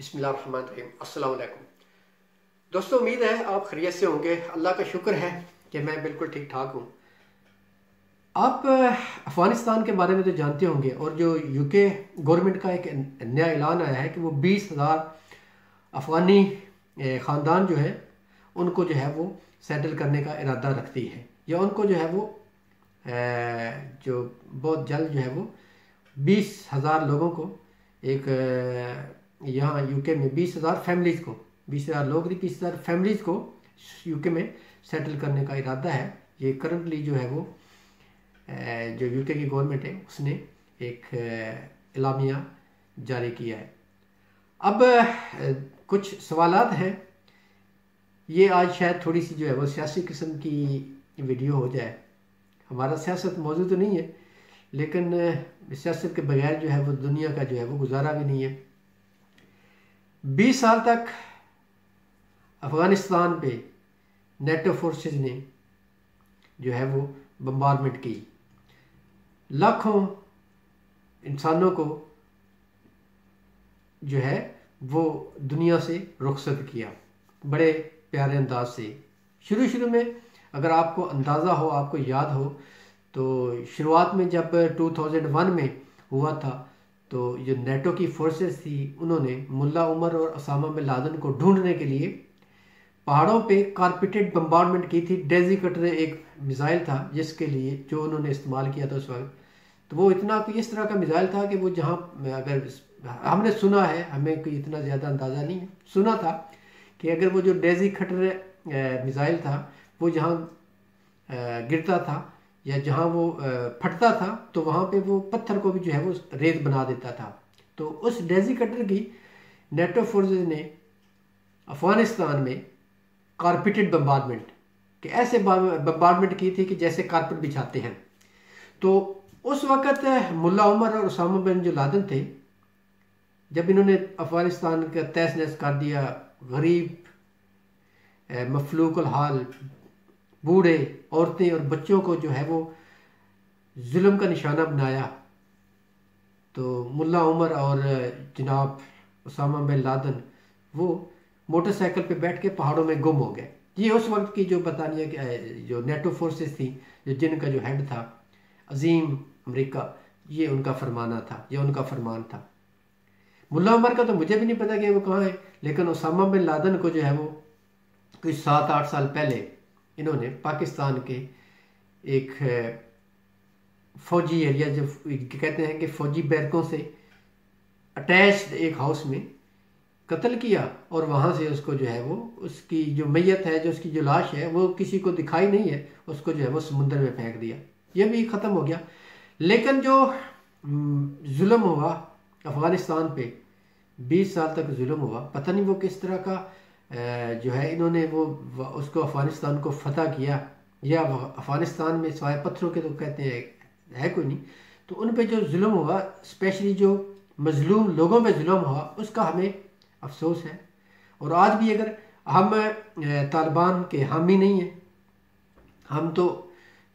बिस्मिल्लाहिर्रहमानिर्रहीम। अस्सलाम वालेकुम दोस्तों, उम्मीद है आप खैरियत से होंगे। अल्लाह का शुक्र है कि मैं बिल्कुल ठीक ठाक हूँ। आप अफ़गानिस्तान के बारे में तो जानते होंगे, और जो यूके गवर्नमेंट का एक नया ऐलान आया है कि वो 20,000 अफ़गानी ख़ानदान जो है उनको जो है वो सेटल करने का इरादा रखती है, या उनको जो है वो जो बहुत जल्द जो है वो 20,000 लोगों को एक यहाँ यूके में 20,000 फैमिलीज़ को, 20,000 लोग नहीं, 20,000 फैमिलीज़ को यूके में सेटल करने का इरादा है। ये करंटली जो है वो जो यूके की गवर्नमेंट है उसने एक एलामिया जारी किया है। अब कुछ सवालात हैं, ये आज शायद थोड़ी सी जो है वो सियासी किस्म की वीडियो हो जाए। हमारा सियासत मौजूद तो नहीं है, लेकिन सियासत के बगैर जो है वो दुनिया का जो है वो गुजारा भी नहीं है। 20 साल तक अफ़गानिस्तान पे नेटो फोर्सेस ने जो है वो बम्बारमेंट की, लाखों इंसानों को जो है वो दुनिया से रुखसत किया बड़े प्यारे अंदाज से। शुरू में अगर आपको अंदाज़ा हो, आपको याद हो, तो शुरुआत में जब 2001 में हुआ था तो जो नेटो की फोर्सेस थी उन्होंने मुल्ला उमर और ओसामा बिन लादेन को ढूंढने के लिए पहाड़ों पे कारपेटेड बम्बारमेंट की थी। डेजी कटर एक मिसाइल था जिसके लिए जो उन्होंने इस्तेमाल किया था उस वक्त, तो वो इतना कोई इस तरह का मिसाइल था कि वो जहाँ, अगर हमने सुना है, हमें कोई इतना ज़्यादा अंदाज़ा नहीं है, सुना था कि अगर वो जो डेजी कटर मिसाइल था वो जहाँ गिरता था या जहाँ वो फटता था तो वहाँ पे वो पत्थर को भी जो है वो रेत बना देता था। तो उस डेजी कटर की नेटो फोर्सेस ने अफ़गानिस्तान में कारपेटेड बम्बारमेंट के ऐसे बम्बारमेंट की थी कि जैसे कारपेट बिछाते हैं। तो उस वक़्त मुल्ला उमर और ओसामा बिन जो लादेन थे, जब इन्होंने अफ़गानिस्तान का तहस नहस कर दिया, गरीब मफलूकुल हाल बूढ़े, औरतें और बच्चों को जो है वो जुल्म का निशाना बनाया, तो मुल्ला उमर और जनाब ओसामा बिन लादेन वो मोटरसाइकिल पे बैठ के पहाड़ों में गुम हो गए। ये उस वक्त की जो बरतानिया की जो नेटो फोर्सेस थी, जो जिनका जो हेड था अजीम अमेरिका, ये उनका फरमाना था, ये उनका फरमान था। मुल्ला उमर का तो मुझे भी नहीं पता कि वो कहाँ है, लेकिन ओसामा बिन लादेन को जो है वो कुछ 7-8 साल पहले इन्होंने पाकिस्तान के एक फौजी एरिया, जो कहते हैं कि फौजी बैरकों से अटैच्ड एक हाउस में कत्ल किया, और वहाँ से उसको जो है वो उसकी जो मैयत है, जो उसकी जो लाश है वो किसी को दिखाई नहीं है, उसको जो है वो समुद्र में फेंक दिया। ये भी ख़त्म हो गया। लेकिन जो जुल्म हुआ अफ़गानिस्तान पे, 20 साल तक जुल्म हुआ, पता नहीं वो किस तरह का जो है इन्होंने वो उसको अफ़गानिस्तान को फतह किया, या अफ़गानिस्तान में सिवाय पत्थरों के तो कहते हैं है कोई नहीं। तो उन पे जो जुल्म हुआ, स्पेशली जो मजलूम लोगों पे जुल्म हुआ, उसका हमें अफसोस है। और आज भी अगर हम तालिबान के हामी नहीं हैं, हम तो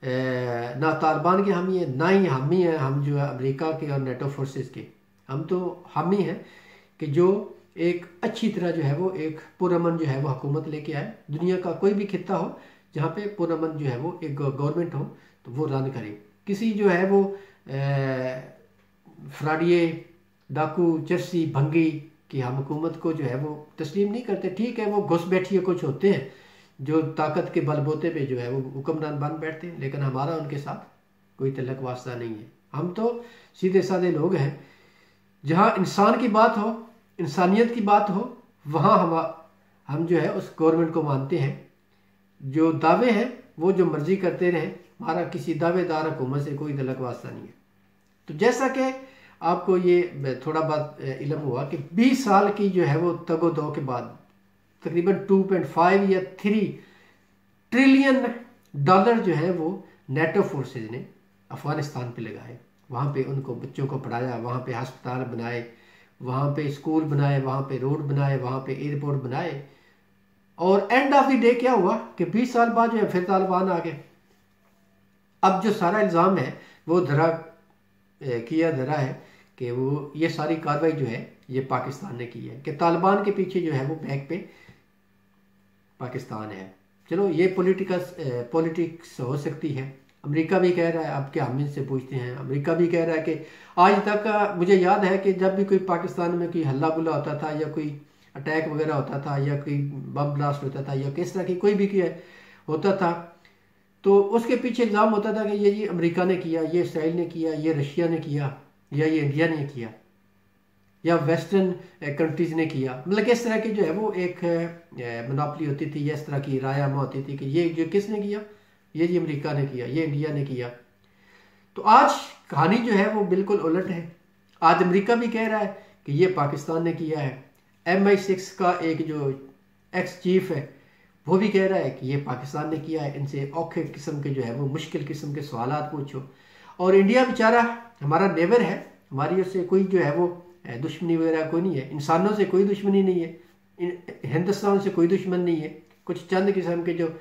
ना तालिबान के हामी हैं, ना ही हामी हैं हम जो है अमेरिका के और नेटो फोर्सेस के। हम तो हामी हैं कि जो एक अच्छी तरह जो है वो एक पुरअमन जो है वो हुकूमत लेके आए। दुनिया का कोई भी खित्ता हो जहाँ पे पुरअमन जो है वो एक गवर्नमेंट हो तो वो रन करे। किसी जो है वो फ्राडिये, डाकू, चरसी, भंगी की हम हुकूमत को जो है वो तस्लीम नहीं करते। ठीक है, वो घुस बैठिए कुछ होते हैं जो ताकत के बलबोते पे जो है वो हुक्मरान बन बैठते हैं, लेकिन हमारा उनके साथ कोई तल्लक वास्ता नहीं है। हम तो सीधे साधे लोग हैं। जहाँ इंसान की बात हो, इंसानियत की बात हो, वहाँ हम जो है उस गवर्नमेंट को मानते हैं। जो दावे हैं वो जो मर्जी करते रहें, हमारा किसी दावेदार हुकूमत से कोई तल्लक वास्ता नहीं है। तो जैसा कि आपको ये थोड़ा बहुत इल्म हुआ कि 20 साल की जो है वो तगो-दो के बाद तकरीबन 2.5 या 3 ट्रिलियन डॉलर जो है वो नेटो फोर्सेज ने अफ़गानिस्तान पे लगाए। वहाँ पे उनको बच्चों को पढ़ाया, वहाँ पे अस्पताल बनाए, वहाँ पे स्कूल बनाए, वहाँ पे रोड बनाए, वहाँ पे एयरपोर्ट बनाए। और एंड ऑफ द डे क्या हुआ कि 20 साल बाद जो है फिर तालिबान आ गए। अब जो सारा इल्ज़ाम है वो धरा है कि वो ये सारी कार्रवाई जो है ये पाकिस्तान ने की है कि तालिबान के पीछे जो है वो बैक पे पाकिस्तान है। चलो ये पॉलिटिक्स हो सकती है। अमेरिका भी कह रहा है, अब क्या हम इनसे पूछते हैं, अमेरिका भी कह रहा है कि आज तक मुझे याद है कि जब भी कोई पाकिस्तान में कोई हल्ला बुल्ला होता था या कोई अटैक वगैरह होता था या कोई बम ब्लास्ट होता था या किस तरह की कोई भी होता था, तो उसके पीछे इल्ज़ाम होता था कि ये अमेरिका ने किया, ये इसराइल ने किया, ये रशिया ने किया, या ये इंडिया ने किया, या वेस्टर्न कंट्रीज़ ने किया। मतलब इस तरह की जो है वो एक मोनोपोली होती थी, या इस तरह की राय आमा होती थी कि ये जो किसने किया, ये जी अमेरिका ने किया, ये इंडिया ने किया। तो आज कहानी जो है वो बिल्कुल उलट है। आज अमेरिका भी कह रहा है कि ये पाकिस्तान ने किया है। MI6 का एक जो एक्स चीफ है वो भी कह रहा है कि ये पाकिस्तान ने किया है, इनसे औखे किस्म के जो है वो मुश्किल किस्म के सवालात पूछो। और इंडिया बेचारा हमारा नेबर है, हमारी उससे कोई जो है वो दुश्मनी वगैरह कोई नहीं है, इंसानों से कोई दुश्मनी नहीं है, हिंदुस्तान से कोई दुश्मन नहीं है। कुछ चंद किस्म के जो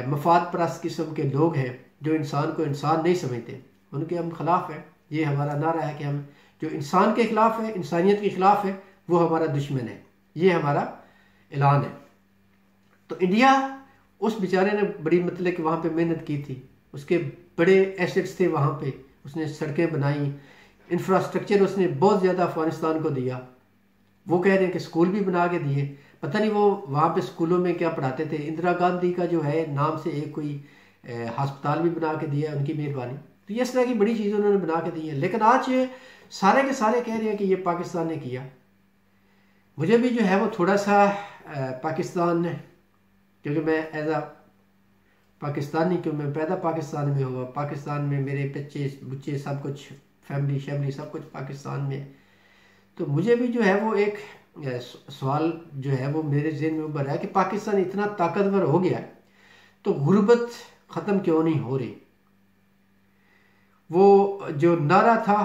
मफाद परस्त किस्म के लोग हैं जो इंसान को इंसान नहीं समझते, उनके हम खिलाफ हैं। ये हमारा नारा है कि हम जो इंसान के खिलाफ है, इंसानियत के खिलाफ है, वो हमारा दुश्मन है। ये हमारा ऐलान है। तो इंडिया उस बेचारे ने बड़ी मतलब कि वहाँ पे मेहनत की थी, उसके बड़े एसेट्स थे वहाँ पे, उसने सड़कें बनाई, इंफ्रास्ट्रक्चर उसने बहुत ज़्यादा अफगानिस्तान को दिया। वो कह रहे हैं कि स्कूल भी बना के दिए। पता नहीं वो वहाँ पे स्कूलों में क्या पढ़ाते थे। इंदिरा गांधी का जो है नाम से एक कोई अस्पताल भी बना के दिया, उनकी मेहरबानी। तो ये इस तरह की बड़ी चीज़ें उन्होंने बना के दी हैं। लेकिन आज सारे के सारे कह रहे हैं कि ये पाकिस्तान ने किया। मुझे भी जो है वो थोड़ा सा पाकिस्तान, क्योंकि मैं एज आ पाकिस्तानी, क्यों मैं पैदा पाकिस्तान में हुआ, पाकिस्तान में मेरे बच्चे बुच्चे सब कुछ फैमिली शैमिली सब कुछ पाकिस्तान में, तो मुझे भी जो है वो एक सवाल जो है वो मेरे ज़हन में उभर है कि पाकिस्तान इतना ताकतवर हो गया है तो गुर्बत ख़त्म क्यों नहीं हो रही। वो जो नारा था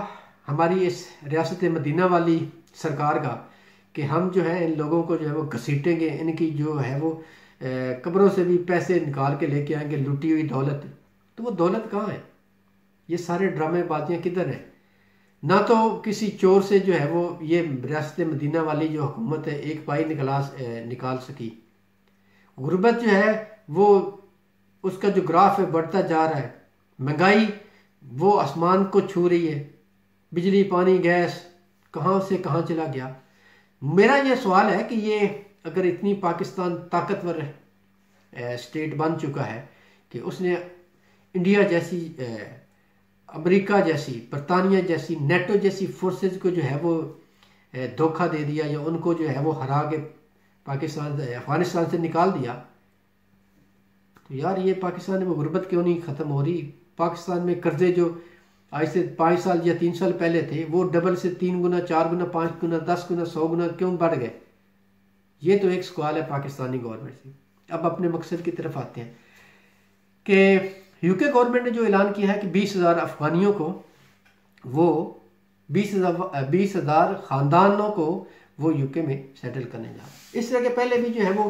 हमारी इस रियासत मदीना वाली सरकार का कि हम जो है इन लोगों को जो है वो घसीटेंगे, इनकी जो है वो कब्रों से भी पैसे निकाल के लेके आएंगे, लुटी हुई दौलत। तो वो दौलत कहाँ है? ये सारे ड्रामेबाजियाँ किधर हैं? ना तो किसी चोर से जो है वो ये रियासत मदीना वाली जो हुकूमत है एक पाई निकाल सकी। गुर्बत जो है वो उसका जो ग्राफ है बढ़ता जा रहा है। महंगाई वो आसमान को छू रही है। बिजली पानी गैस कहाँ से कहाँ चला गया। मेरा ये सवाल है कि ये अगर इतनी पाकिस्तान ताकतवर स्टेट बन चुका है कि उसने इंडिया जैसी, अमेरिका जैसी, बरतानिया जैसी, नेटो जैसी फोर्सेस को जो है वो धोखा दे दिया या उनको जो है वो हरा के अफगानिस्तान से निकाल दिया, तो यार ये पाकिस्तान में गुर्बत क्यों नहीं ख़त्म हो रही? पाकिस्तान में कर्जे जो आज से 5 साल या 3 साल पहले थे वो डबल से 3 गुना 4 गुना 5 गुना 10 गुना 100 गुना क्यों बढ़ गए? ये तो एक सवाल है पाकिस्तानी गवर्नमेंट से। अब अपने मकसद की तरफ आते हैं कि यूके गवर्नमेंट ने जो ऐलान किया है कि 20,000 अफगानियों को वो 20,000 ख़ानदानों को वो यूके में सेटल करने जा रहे हैं। इस तरह के पहले भी जो है वो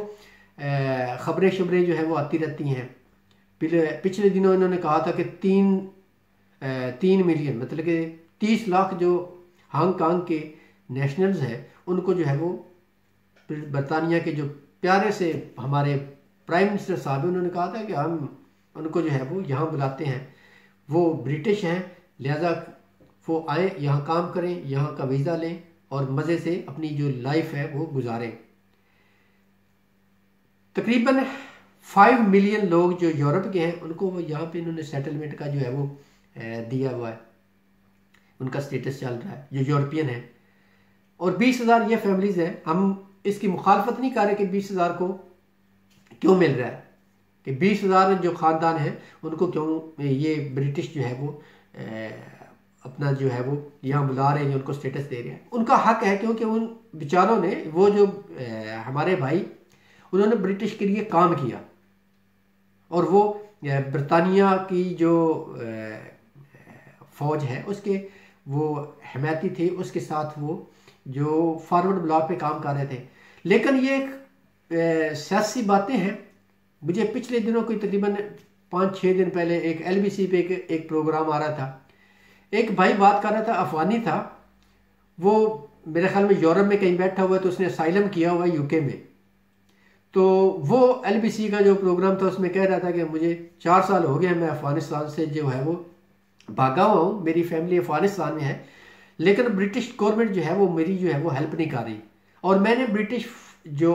खबरें शबरें जो है वो आती रहती हैं। पिछले दिनों इन्होंने कहा था कि 3 मिलियन मतलब कि 30 लाख जो हांगकांग के नेशनल्स हैं उनको जो है वो बरतानिया के जो प्यारे से हमारे प्राइम मिनिस्टर साहब हैं उन्होंने कहा था कि हम उनको जो है वो यहाँ बुलाते हैं, वो ब्रिटिश हैं, लिहाजा वो आए यहाँ काम करें, यहाँ का वीज़ा लें और मज़े से अपनी जो लाइफ है वो गुजारें। तकरीबन 5 मिलियन लोग जो यूरोप के हैं उनको वो यहाँ पे इन्होंने सेटलमेंट का जो है वो दिया हुआ है, उनका स्टेटस चल रहा है, जो यूरोपियन है। और 20,000 ये फैमिलीज़ हैं। हम इसकी मुखालफत नहीं कर रहे कि 20,000 को क्यों मिल रहा है, कि 20,000 जो ख़ानदान हैं उनको क्यों ये ब्रिटिश जो है वो अपना जो है वो यहाँ बुला रहे हैं, उनको स्टेटस दे रहे हैं। उनका हक है क्योंकि उन बेचारों ने वो जो हमारे भाई उन्होंने ब्रिटिश के लिए काम किया और वो बरतानिया की जो फ़ौज है उसके वो हमायती थे, उसके साथ वो जो फॉरवर्ड ब्लॉक पे काम कर रहे थे। लेकिन ये सियासी बातें हैं। मुझे पिछले दिनों कोई तकरीबन 5-6 दिन पहले एक LBC पे एक प्रोग्राम आ रहा था। एक भाई बात कर रहा था, अफगानी था, वो मेरे ख्याल में यूरोप में कहीं बैठा हुआ है, तो उसने असाइलम किया हुआ है यूके में। तो वो LBC का जो प्रोग्राम था उसमें कह रहा था कि मुझे 4 साल हो गए, मैं अफगानिस्तान से जो है वो भागा हुआ हूँ, मेरी फैमिली अफगानिस्तान में है, लेकिन ब्रिटिश गवर्नमेंट जो है वो मेरी जो है वो हेल्प नहीं कर रही। और मैंने ब्रिटिश जो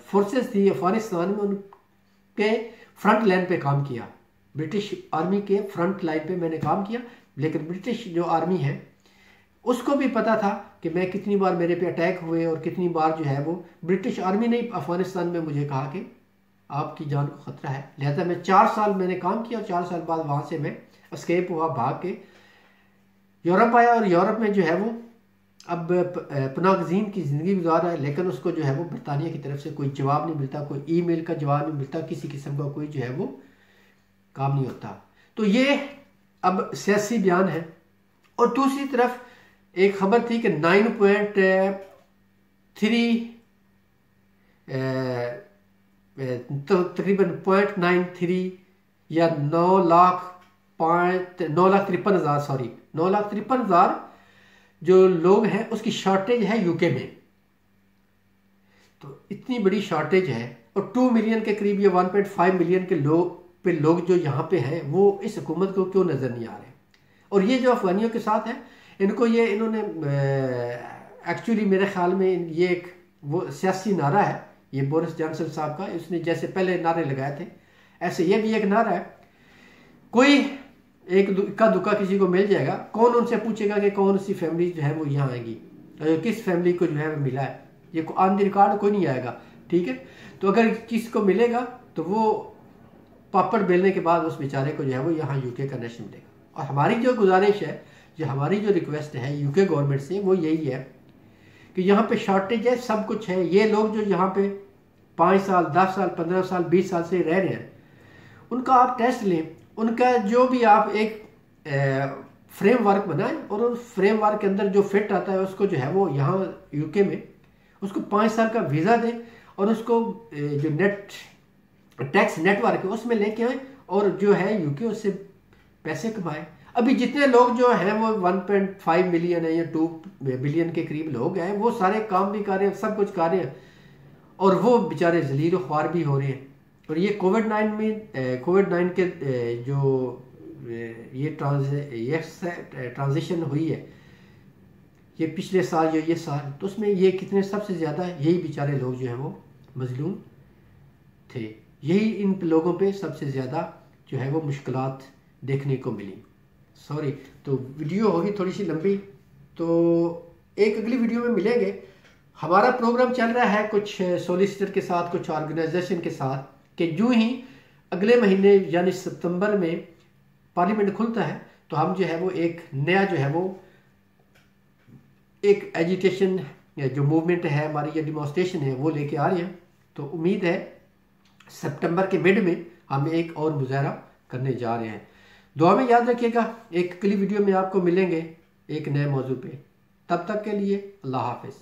फोर्सेस थी अफगानिस्तान में उनके फ्रंट लाइन पे काम किया, ब्रिटिश आर्मी के फ्रंट लाइन पे मैंने काम किया। लेकिन ब्रिटिश जो आर्मी है उसको भी पता था कि मैं कितनी बार मेरे पे अटैक हुए और कितनी बार जो है वो ब्रिटिश आर्मी ने अफगानिस्तान में मुझे कहा कि आपकी जान को खतरा है। लिहाजा मैं 4 साल मैंने काम किया और 4 साल बाद वहाँ से मैं एस्केप हुआ, भाग के यूरोप आया। और यूरोप में जो है वो अब पनागज़ीन की ज़िंदगी गुजार रहा है, लेकिन उसको जो है वो बरतानिया की तरफ से कोई जवाब नहीं मिलता, कोई ईमेल का जवाब नहीं मिलता, किसी किस्म का कोई जो है वो काम नहीं होता। तो ये अब सियासी बयान है। और दूसरी तरफ एक खबर थी कि 9.3 तो तकरीबन 0.93 या 9,53,000 जो लोग हैं उसकी शॉर्टेज है यूके में। तो इतनी बड़ी शॉर्टेज है और 2 मिलियन के करीब या 1.5 मिलियन के लोग जो यहाँ पे हैं वो इस हुकूमत को क्यों नज़र नहीं आ रहे। और ये जो अफगानियों के साथ है इन्होंने एक्चुअली मेरे ख्याल में ये एक वो सियासी नारा है, ये बोरिस जॉनसन साहब का, इसने जैसे पहले नारे लगाए थे ऐसे ये भी एक नारा है। कोई एक इक्का दुक्का किसी को मिल जाएगा, कौन उनसे पूछेगा कि कौन सी फैमिली जो है वो यहाँ आएगी, किस फैमिली को जो है वो मिला है, ये ऑन द रिकॉर्ड कोई नहीं आएगा, ठीक है। तो अगर किसी को मिलेगा तो वो पापड़ बेलने के बाद उस बेचारे को जो है वो यहाँ यूके का नेशन मिलेगा। और हमारी जो गुजारिश है, जो हमारी जो रिक्वेस्ट है यूके गवर्नमेंट से, वो यही है कि यहाँ पे शॉर्टेज है, सब कुछ है। ये लोग जो यहाँ पे 5 साल 10 साल 15 साल 20 साल से रह रहे हैं, उनका आप टेस्ट लें, उनका जो भी आप एक फ्रेमवर्क बनाएं और उस फ्रेमवर्क के अंदर जो फिट आता है उसको जो है वो यहाँ यूके में उसको 5 साल का वीज़ा दें और उसको जो टैक्स नेटवर्क है उसमें लेके आए और जो है यूके उससे पैसे कमाए। अभी जितने लोग जो हैं वो 1.5 मिलियन है या 2 बिलियन के करीब लोग हैं, वो सारे काम भी कर रहे हैं, सब कुछ कर रहे हैं और वो बेचारे जलील ख्वार भी हो रहे हैं। और ये कोविड-9 के जो ये ट्रांजिशन हुई है, ये पिछले साल जो ये साल, तो उसमें ये कितने सबसे ज़्यादा यही बेचारे लोग जो हैं वो मजलूम थे, यही इन लोगों पे सबसे ज़्यादा जो है वो मुश्किलात देखने को मिली। सॉरी, तो वीडियो होगी थोड़ी सी लंबी, तो एक अगली वीडियो में मिलेंगे। हमारा प्रोग्राम चल रहा है कुछ सोलिसिटर के साथ, कुछ ऑर्गेनाइजेशन के साथ, कि यूँ ही अगले महीने यानी सितंबर में पार्लियामेंट खुलता है तो हम जो है वो एक नया जो है वो एक एजिटेशन जो मूवमेंट है हमारी, ये डिमॉन्स्ट्रेशन है वो लेके आ रहे हैं। तो उम्मीद है सितंबर के मिड में हम एक और मुजाहरा करने जा रहे हैं। दुआ में याद रखिएगा, एक अगली वीडियो में आपको मिलेंगे एक नए मौजू पे। तब तक के लिए अल्लाह हाफिज़।